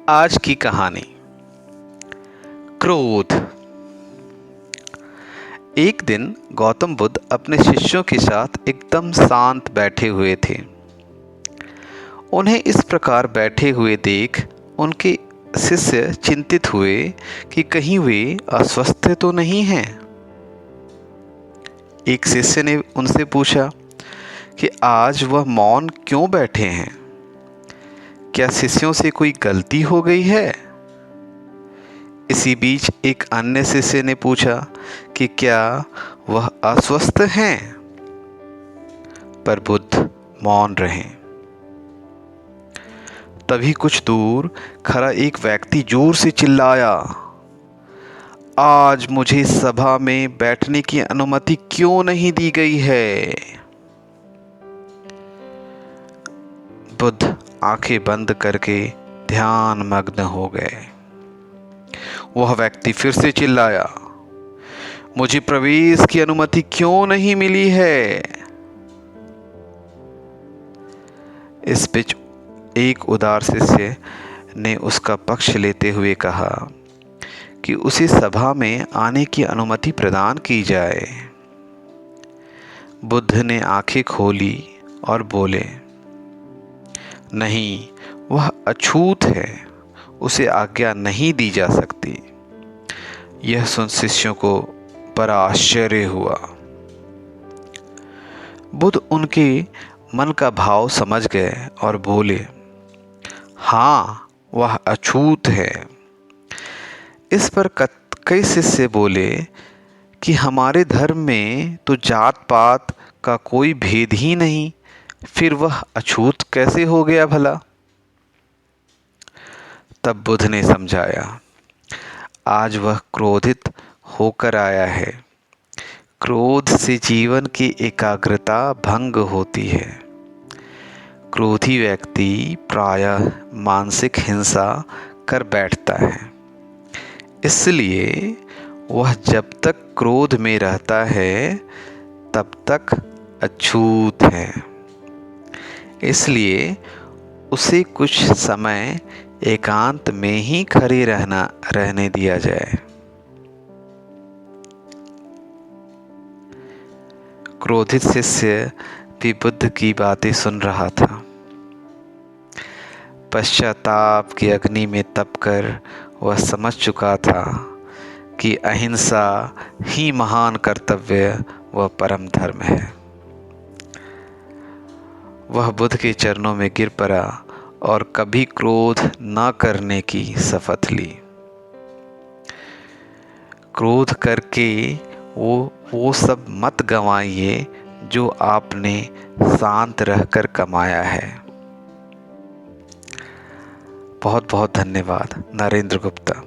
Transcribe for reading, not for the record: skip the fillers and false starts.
आज की कहानी। क्रोध। एक दिन गौतम बुद्ध अपने शिष्यों के साथ एकदम शांत बैठे हुए थे। उन्हें इस प्रकार बैठे हुए देख उनके शिष्य चिंतित हुए कि कहीं वे अस्वस्थ तो नहीं हैं। एक शिष्य ने उनसे पूछा कि आज वह मौन क्यों बैठे हैं? क्या शिष्यों से कोई गलती हो गई है? इसी बीच एक अन्य शिष्य ने पूछा कि क्या वह अस्वस्थ हैं? पर बुद्ध मौन रहे। तभी कुछ दूर खड़ा एक व्यक्ति जोर से चिल्लाया, आज मुझे सभा में बैठने की अनुमति क्यों नहीं दी गई है? बुद्ध आंखें बंद करके ध्यान मग्न हो गए। वह व्यक्ति फिर से चिल्लाया, मुझे प्रवेश की अनुमति क्यों नहीं मिली है? इस बीच एक उदार शिष्य ने उसका पक्ष लेते हुए कहा कि उसे सभा में आने की अनुमति प्रदान की जाए। बुद्ध ने आंखें खोली और बोले, नहीं, वह अछूत है, उसे आज्ञा नहीं दी जा सकती। यह सुन शिष्यों को बड़ा आश्चर्य हुआ। बुद्ध उनके मन का भाव समझ गए और बोले, हाँ, वह अछूत है। इस पर कई शिष्य बोले कि हमारे धर्म में तो जात पात का कोई भेद ही नहीं, फिर वह अछूत कैसे हो गया भला? तब बुद्ध ने समझाया, आज वह क्रोधित होकर आया है। क्रोध से जीवन की एकाग्रता भंग होती है। क्रोधी व्यक्ति प्रायः मानसिक हिंसा कर बैठता है। इसलिए वह जब तक क्रोध में रहता है तब तक अछूत है। इसलिए उसे कुछ समय एकांत में ही खड़े रहने दिया जाए। क्रोधित शिष्य भी बुद्ध की बातें सुन रहा था। पश्चाताप की अग्नि में तपकर वह समझ चुका था कि अहिंसा ही महान कर्तव्य व परम धर्म है। वह बुद्ध के चरणों में गिर पड़ा और कभी क्रोध न करने की शपथ ली। क्रोध करके वो सब मत गंवाइए जो आपने शांत रहकर कमाया है। बहुत बहुत धन्यवाद। नरेंद्र गुप्ता।